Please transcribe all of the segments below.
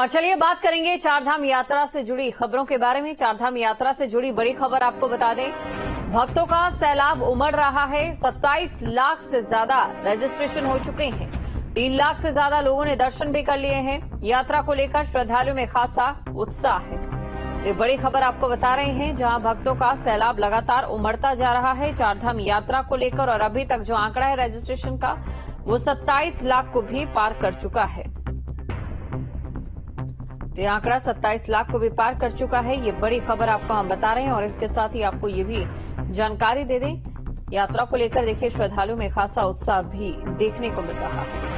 और चलिए बात करेंगे चारधाम यात्रा से जुड़ी खबरों के बारे में। चारधाम यात्रा से जुड़ी बड़ी खबर आपको बता दें, भक्तों का सैलाब उमड़ रहा है। 27 लाख से ज्यादा रजिस्ट्रेशन हो चुके हैं। 3 लाख से ज्यादा लोगों ने दर्शन भी कर लिए हैं। यात्रा को लेकर श्रद्धालुओं में खासा उत्साह है। ये बड़ी खबर आपको बता रहे हैं, जहां भक्तों का सैलाब लगातार उमड़ता जा रहा है चारधाम यात्रा को लेकर। और अभी तक जो आंकड़ा है रजिस्ट्रेशन का, वो 27 लाख को भी पार कर चुका है। ये आंकड़ा 27 लाख को भी पार कर चुका है। ये बड़ी खबर आपको हम बता रहे हैं। और इसके साथ ही आपको ये भी जानकारी दे दें, यात्रा को लेकर देखिए श्रद्धालुओं में खासा उत्साह भी देखने को मिल रहा है।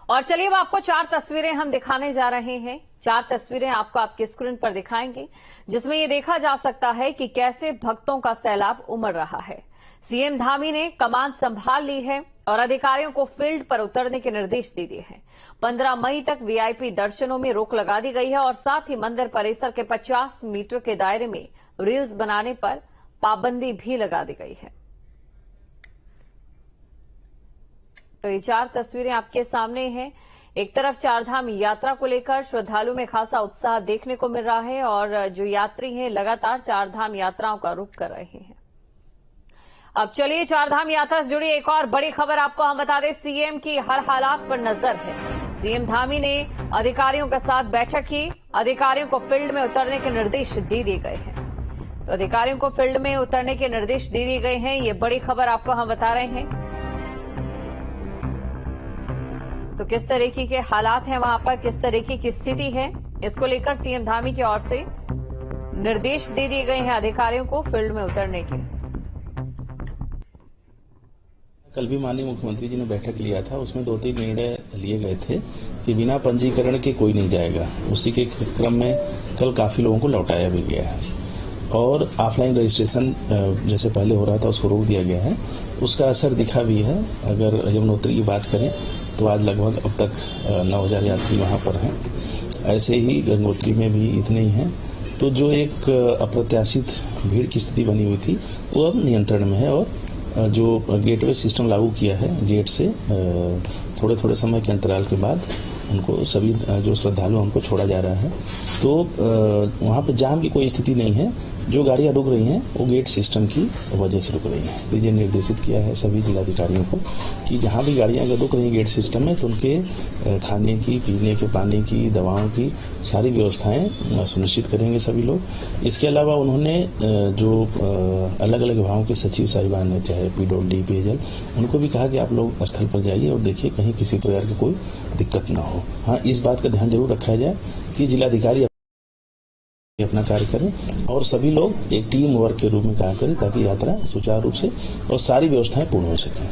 और चलिए अब आपको 4 तस्वीरें हम दिखाने जा रहे हैं। 4 तस्वीरें आपको आपकी स्क्रीन पर दिखाएंगे, जिसमें ये देखा जा सकता है कि कैसे भक्तों का सैलाब उमड़ रहा है। सीएम धामी ने कमान संभाल ली है और अधिकारियों को फील्ड पर उतरने के निर्देश दे दिए हैं। 15 मई तक वीआईपी दर्शनों में रोक लगा दी गई है और साथ ही मंदिर परिसर के 50 मीटर के दायरे में रील्स बनाने पर पाबंदी भी लगा दी गई है। तो ये 4 तस्वीरें आपके सामने हैं। एक तरफ चारधाम यात्रा को लेकर श्रद्धालुओं में खासा उत्साह देखने को मिल रहा है और जो यात्री हैं लगातार चारधाम यात्राओं का रुख कर रहे हैं। अब चलिए चारधाम यात्रा से जुड़ी एक और बड़ी खबर आपको हम बता दें। सीएम की हर हालात पर नजर है। सीएम धामी ने अधिकारियों के साथ बैठक की। अधिकारियों को फील्ड में उतरने के निर्देश दे दिए गए हैं। तो अधिकारियों को फील्ड में उतरने के निर्देश दे दिए गए हैं। ये बड़ी खबर आपको हम बता रहे हैं। तो किस तरीके के हालात हैं वहां पर, किस तरीके की स्थिति है, इसको लेकर सीएम धामी की ओर से निर्देश दे दिए गए हैं अधिकारियों को फील्ड में उतरने के। कल भी माननीय मुख्यमंत्री जी ने बैठक लिया था, उसमें 2-3 निर्णय लिए गए थे कि बिना पंजीकरण के कोई नहीं जाएगा। उसी के क्रम में कल काफी लोगों को लौटाया भी गया है और ऑफलाइन रजिस्ट्रेशन जैसे पहले हो रहा था उसको रोक दिया गया है। उसका असर दिखा भी है। अगर यमुनोत्री की बात करें तो आज लगभग अब तक 9,000 यात्री वहां पर हैं। ऐसे ही गंगोत्री में भी इतने ही हैं। तो जो एक अप्रत्याशित भीड़ की स्थिति बनी हुई थी वो अब नियंत्रण में है। और जो गेटवे सिस्टम लागू किया है, गेट से थोड़े थोड़े समय के अंतराल के बाद उनको सभी जो श्रद्धालु हमको छोड़ा जा रहा है। तो वहां पर जाम की कोई स्थिति नहीं है। जो गाड़ियां रुक रही हैं वो गेट सिस्टम की वजह से रुक रही हैं। तो ये निर्देशित किया है सभी जिलाधिकारियों को कि जहां भी गाड़ियां अगर रुक रही हैं गेट सिस्टम में तो उनके खाने की, पीने के पानी की, दवाओं की सारी व्यवस्थाएं सुनिश्चित करेंगे सभी लोग। इसके अलावा उन्होंने जो अलग अलग विभागों के सचिव साहिबान है, चाहे पीडब्ल्यूडी, पेयजल, उनको भी कहा कि आप लोग स्थल पर जाइए और देखिए कहीं किसी प्रकार की कोई दिक्कत न हो। हाँ, इस बात का ध्यान जरूर रखा जाए कि जिलाधिकारी अपना कार्य करें और सभी लोग एक टीम वर्क के रूप में काम करें ताकि यात्रा सुचारू रूप से और सारी व्यवस्थाएं पूर्ण हो सकें।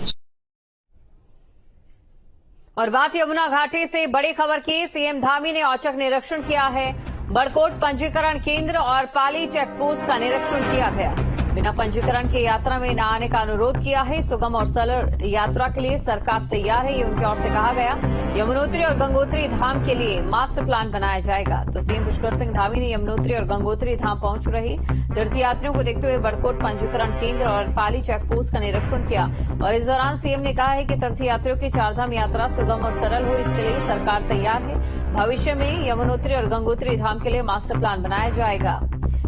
और बात यमुना घाटी से बड़ी खबर की। सीएम धामी ने औचक निरीक्षण किया है। बड़कोट पंजीकरण केंद्र और पाली चेक पोस्ट का निरीक्षण किया गया। बिना पंजीकरण के यात्रा में न आने का अनुरोध किया है। सुगम और सरल यात्रा के लिए सरकार तैयार है, ये उनकी ओर से कहा गया। यमुनोत्री और गंगोत्री धाम के लिए मास्टर प्लान बनाया जाएगा। तो सीएम पुष्कर सिंह धामी ने यमुनोत्री और गंगोत्री धाम पहुंच रही तीर्थयात्रियों को देखते हुए बड़कोट पंजीकरण केंद्र और पाली चेक पोस्ट का निरीक्षण किया। और इस दौरान सीएम ने कहा है कि तीर्थयात्रियों की चारधाम यात्रा सुगम और सरल हो, इसके लिए सरकार तैयार है। भविष्य में यमुनोत्री और गंगोत्री धाम के लिए मास्टर प्लान बनाया जाएगा।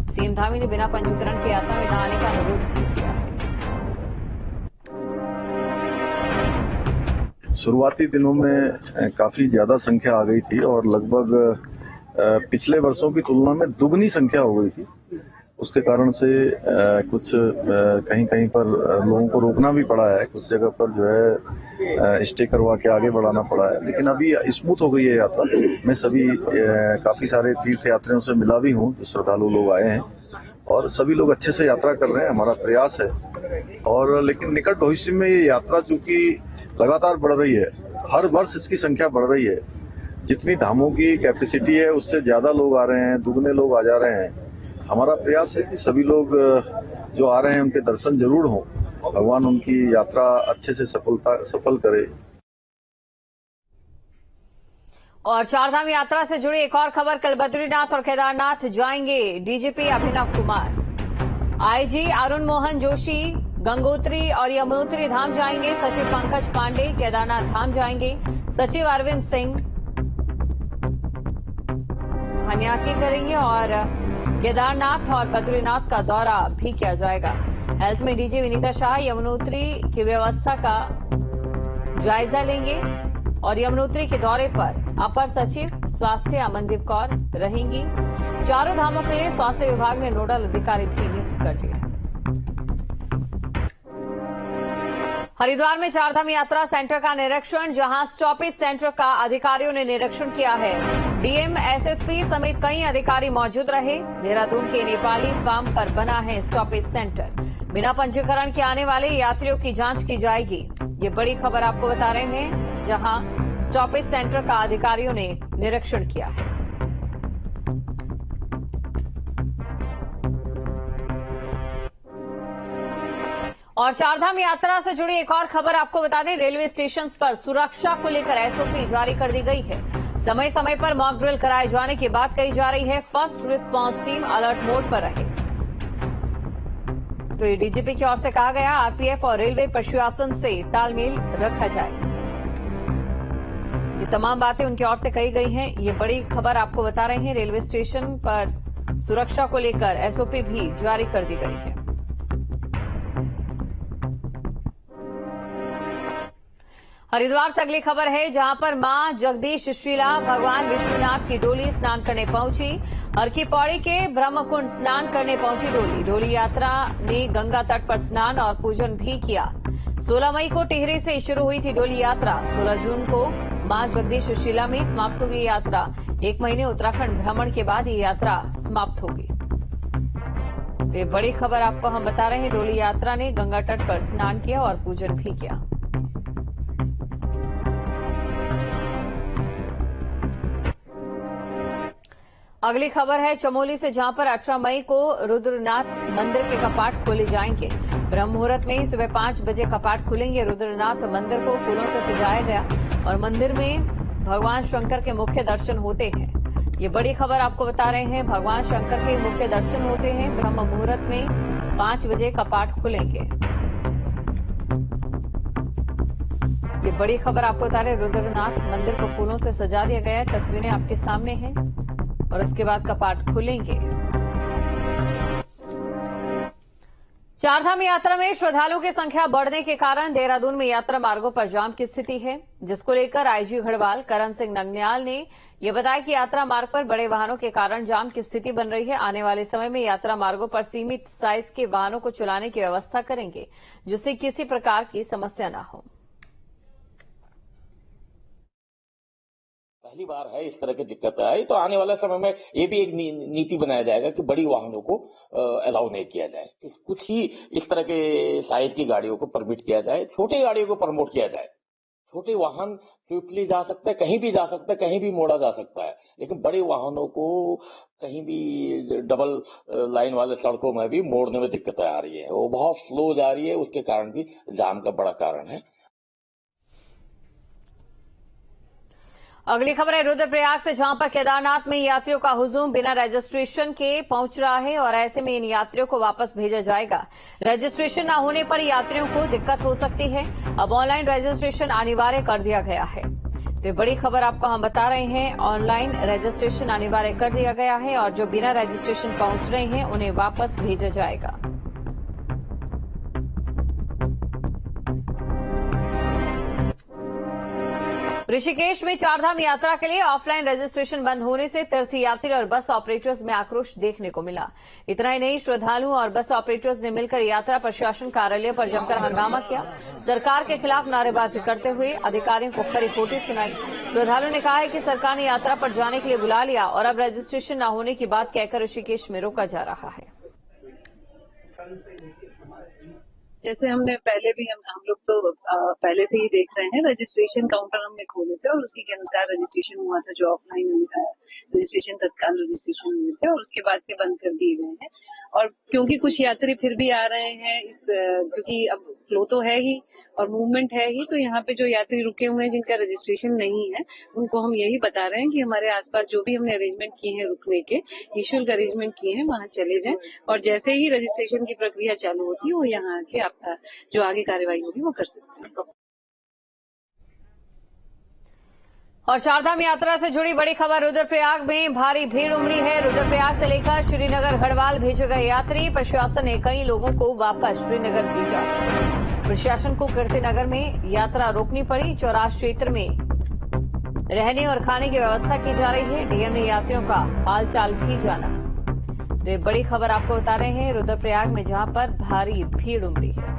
सीएम धामी ने बिना पंजीकरण के यात्रा में न आने का अनुरोध भी किया है। शुरुआती दिनों में काफी ज्यादा संख्या आ गई थी और लगभग पिछले वर्षों की तुलना में दुगनी संख्या हो गई थी। उसके कारण से कुछ कहीं कहीं पर लोगों को रोकना भी पड़ा है। कुछ जगह पर जो है स्टे करवा के आगे बढ़ाना पड़ा है। लेकिन अभी स्मूथ हो गई है यात्रा। मैं सभी काफी सारे तीर्थ यात्रियों से मिला भी हूँ, जो श्रद्धालु लोग आए हैं और सभी लोग अच्छे से यात्रा कर रहे हैं। हमारा प्रयास है और लेकिन निकट भविष्य में ये यात्रा चूंकि लगातार बढ़ रही है, हर वर्ष इसकी संख्या बढ़ रही है। जितनी धामों की कैपेसिटी है उससे ज्यादा लोग आ रहे हैं, दुगने लोग आ जा रहे हैं। हमारा प्रयास है कि सभी लोग जो आ रहे हैं उनके दर्शन जरूर हों। भगवान उनकी यात्रा अच्छे से सफल करे। और चारधाम यात्रा से जुड़ी एक और खबर। कल बद्रीनाथ और केदारनाथ जाएंगे डीजीपी अभिनव कुमार। आईजी अरुण मोहन जोशी गंगोत्री और यमुनोत्री धाम जाएंगे। सचिव पंकज पांडे केदारनाथ धाम जाएंगे। सचिव अरविंद सिंह हनियाकी करेंगे और केदारनाथ और बद्रीनाथ का दौरा भी किया जाएगा। हेल्थ में डीजी विनीता शाह यमुनोत्री की व्यवस्था का जायजा लेंगे और यमुनोत्री के दौरे पर अपर सचिव स्वास्थ्य अमनदीप कौर रहेंगी। चारों धामों के लिए स्वास्थ्य विभाग ने नोडल अधिकारी भी नियुक्त कर दिए। हरिद्वार में चारधाम यात्रा सेंटर का निरीक्षण, जहां स्टॉपेज सेंटर का अधिकारियों ने निरीक्षण किया है। डीएम, एसएसपी समेत कई अधिकारी मौजूद रहे। देहरादून के नेपाली फार्म पर बना है स्टॉपेज सेंटर। बिना पंजीकरण के आने वाले यात्रियों की जांच की जाएगी। ये बड़ी खबर आपको बता रहे हैं, जहां स्टॉपेज सेंटर का अधिकारियों ने निरीक्षण किया है। और चारधाम यात्रा से जुड़ी एक और खबर आपको बता दें, रेलवे स्टेशन पर सुरक्षा को लेकर एसओपी जारी कर दी गई है। समय समय पर मॉक ड्रिल कराए जाने की बात कही जा रही है। First response team alert mode पर रहे। तो ये डीजीपी की ओर से कहा गया, आरपीएफ और रेलवे प्रशासन से तालमेल रखा जाए। ये तमाम बातें उनकी ओर से कही गई हैं। ये बड़ी खबर आपको बता रहे हैं, रेलवे स्टेशन पर सुरक्षा को लेकर एसओपी भी जारी कर दी गई है। हरिद्वार से अगली खबर है, जहां पर मां जगदीश शीला भगवान विश्वनाथ की डोली स्नान करने पहुंची। हर की पौड़ी के ब्रह्मकुंड स्नान करने पहुंची डोली। डोली यात्रा ने गंगा तट पर स्नान और पूजन भी किया। 16 मई को टिहरी से शुरू हुई थी डोली यात्रा। 16 जून को मां जगदीश शीला में समाप्त होगी यात्रा। 1 महीने उत्तराखंड भ्रमण के बाद ये यात्रा समाप्त होगी। तो ये बड़ी खबर आपको हम बता रहे हैं, डोली यात्रा ने गंगा तट पर स्नान किया और पूजन भी किया। अगली खबर है चमोली से, जहां पर 18 मई को रुद्रनाथ मंदिर के कपाट खोले जाएंगे। ब्रह्म मुहूर्त में ही सुबह 5 बजे कपाट खुलेंगे। रुद्रनाथ मंदिर को फूलों से सजाया गया और मंदिर में भगवान शंकर के मुख्य दर्शन होते हैं। ये बड़ी खबर आपको बता रहे हैं, भगवान शंकर के मुख्य दर्शन होते हैं। ब्रह्म मुहूर्त में 5 बजे कपाट खुलेंगे। ये बड़ी खबर आपको बता रहे, रुद्रनाथ मंदिर को फूलों से सजा दिया गया है। तस्वीरें आपके सामने हैं और इसके बाद कपाट खुलेंगे। चारधाम यात्रा में श्रद्धालुओं की संख्या बढ़ने के कारण देहरादून में यात्रा मार्गों पर जाम की स्थिति है, जिसको लेकर आईजी गढ़वाल करण सिंह नंगन्याल ने यह बताया कि यात्रा मार्ग पर बड़े वाहनों के कारण जाम की स्थिति बन रही है। आने वाले समय में यात्रा मार्गों पर सीमित साइज के वाहनों को चलाने की व्यवस्था करेंगे, जिससे किसी प्रकार की समस्या न हो। पहली बार है इस तरह की दिक्कत आई, तो आने वाले समय में ये भी एक नीति बनाया जाएगा कि बड़ी वाहनों को अलाउ नहीं किया जाए। कुछ ही इस तरह के साइज की गाड़ियों को परमिट किया जाए, छोटी गाड़ियों को प्रमोट किया जाए। छोटे वाहन क्विकली जा सकते हैं, कहीं भी जा सकते हैं, कहीं भी मोड़ा जा सकता है, लेकिन बड़े वाहनों को कहीं भी डबल लाइन वाले सड़कों में भी मोड़ने में दिक्कतें आ रही है। वो बहुत स्लो जा रही है, उसके कारण भी जाम का बड़ा कारण है। अगली खबर है रुद्रप्रयाग से, जहां पर केदारनाथ में यात्रियों का हुजूम बिना रजिस्ट्रेशन के पहुंच रहा है और ऐसे में इन यात्रियों को वापस भेजा जाएगा। रजिस्ट्रेशन न होने पर यात्रियों को दिक्कत हो सकती है। अब ऑनलाइन रजिस्ट्रेशन अनिवार्य कर दिया गया है। तो बड़ी खबर आपको हम बता रहे हैं, ऑनलाइन रजिस्ट्रेशन अनिवार्य कर दिया गया है और जो बिना रजिस्ट्रेशन पहुंच रहे हैं उन्हें वापस भेजा जाएगा। ऋषिकेश में चारधाम यात्रा के लिए ऑफलाइन रजिस्ट्रेशन बंद होने से तीर्थयात्री और बस ऑपरेटर्स में आक्रोश देखने को मिला। इतना ही नहीं, श्रद्धालुओं और बस ऑपरेटर्स ने मिलकर यात्रा प्रशासन कार्यालय पर जमकर हंगामा किया। सरकार के खिलाफ नारेबाजी करते हुए अधिकारियों को खरी खोटी सुनाई। श्रद्धालुओं ने कहा है कि सरकार ने यात्रा पर जाने के लिए बुला लिया और अब रजिस्ट्रेशन न होने की बात कहकर ऋषिकेश में रोका जा रहा है। जैसे हमने पहले भी हम लोग तो पहले से ही देख रहे हैं, रजिस्ट्रेशन काउंटर हमने खोले थे और उसी के अनुसार रजिस्ट्रेशन हुआ था। जो ऑफलाइन रजिस्ट्रेशन तत्काल रजिस्ट्रेशन हुए थे और उसके बाद से बंद कर दिए गए हैं। और क्योंकि कुछ यात्री फिर भी आ रहे हैं क्योंकि अब फ्लो तो है ही और मूवमेंट है ही, तो यहाँ पे जो यात्री रुके हुए हैं जिनका रजिस्ट्रेशन नहीं है उनको हम यही बता रहे हैं कि हमारे आसपास जो भी हमने अरेंजमेंट किए हैं रुकने के, निःशुल्क अरेंजमेंट किए हैं, वहां चले जाएं और जैसे ही रजिस्ट्रेशन की प्रक्रिया चालू होती है वो यहाँ आके आपका जो आगे कार्रवाई होगी वो कर सकते हैं। और चारधाम यात्रा से जुड़ी बड़ी खबर, रुद्रप्रयाग में भारी भीड़ उमड़ी है। रुद्रप्रयाग से लेकर श्रीनगर गढ़वाल भेजे गए यात्री, प्रशासन ने कई लोगों को वापस श्रीनगर भेजा। प्रशासन को कीर्तिनगर में यात्रा रोकनी पड़ी। चौरास क्षेत्र में रहने और खाने की व्यवस्था की जा रही है। डीएम ने यात्रियों का हालचाल भी जाना। तो ये बड़ी खबर आपको बता रहे हैं रुद्रप्रयाग में, जहां पर भारी भीड़ उमड़ी है।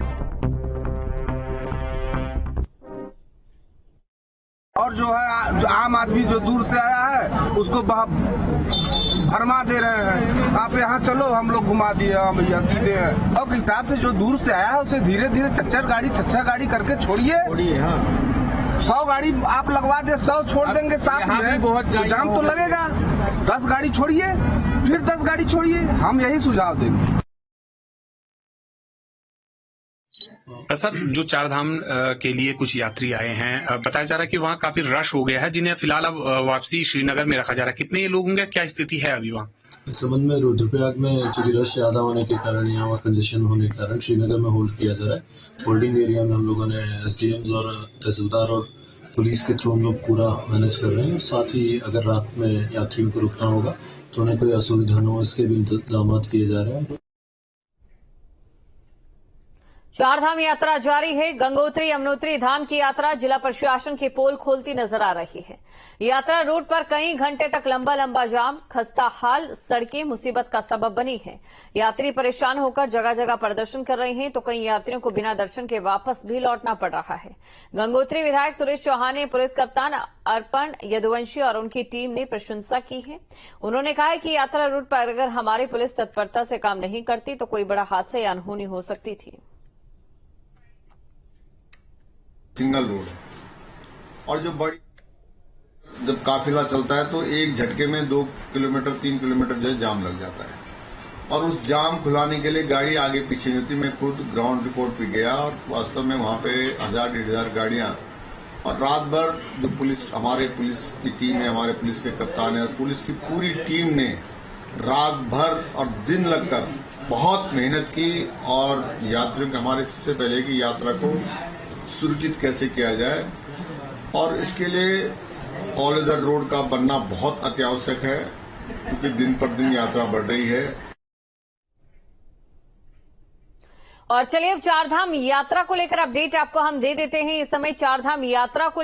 और जो है जो आम आदमी जो दूर से आया है उसको भरमा दे रहे हैं, आप यहाँ चलो हम लोग घुमा दिए, हम भैया सीधे हैं। और हिसाब से जो दूर से आया है उसे धीरे धीरे छह गाड़ी करके छोड़िए। 100 गाड़ी आप लगवा दे, 100 छोड़ देंगे साथ में तो जाम तो लगेगा। 10 गाड़ी छोड़िए, फिर 10 गाड़ी छोड़िए, हम यही सुझाव देंगे। सर, जो चारधाम के लिए कुछ यात्री आए हैं, बताया जा रहा है कि वहाँ काफी रश हो गया है, जिन्हें फिलहाल अब वापसी श्रीनगर में रखा जा रहा है। कितने लोग होंगे, क्या स्थिति है अभी वहाँ? इस संबंध में रुद्रप्रयाग में चूंकि रश ज्यादा होने के कारण, यहाँ कंजेशन होने के कारण श्रीनगर में होल्ड किया जा रहा है। होल्डिंग एरिया में हम लोगों ने एसडीएम्स और तहसीलदार और पुलिस के थ्रू हम लोग पूरा मैनेज कर रहे हैं। साथ ही अगर रात में यात्रियों को रुकना होगा तो उन्हें कोई असुविधा न हो, इसके भी इंतजाम किए जा रहे हैं। चारधाम यात्रा जारी है। गंगोत्री यमुनोत्री धाम की यात्रा जिला प्रशासन की पोल खोलती नजर आ रही है। यात्रा रूट पर कई घंटे तक लंबा जाम, खस्ता हाल सड़कें मुसीबत का सबब बनी है। यात्री परेशान होकर जगह जगह प्रदर्शन कर रहे हैं, तो कई यात्रियों को बिना दर्शन के वापस भी लौटना पड़ रहा है। गंगोत्री विधायक सुरेश चौहान ने पुलिस कप्तान अर्पण यदुवंशी और उनकी टीम ने प्रशंसा की है। उन्होंने कहा है कि यात्रा रूट पर अगर हमारी पुलिस तत्परता से काम नहीं करती तो कोई बड़ा हादसा या अनहोनी हो सकती थी। सिंगल रोड और जब काफिला चलता है तो एक झटके में 2 किलोमीटर 3 किलोमीटर जो है जाम लग जाता है और उस जाम खुलाने के लिए गाड़ी आगे पीछे नहीं होती। मैं खुद ग्राउंड रिपोर्ट पे गया और वास्तव में वहां पे 1000-1500 गाड़ियां और रात भर जो हमारे पुलिस की टीम है, हमारे पुलिस के कप्तान है और पुलिस की पूरी टीम ने रात भर और दिन लगकर बहुत मेहनत की और यात्रियों के हमारे सबसे पहले की यात्रा को सुरक्षित कैसे किया जाए और इसके लिए ऑल वेदर रोड का बनना बहुत अत्यावश्यक है क्योंकि दिन पर दिन यात्रा बढ़ रही है। और चलिए अब चारधाम यात्रा को लेकर अपडेट आपको हम दे देते हैं। इस समय चारधाम यात्रा को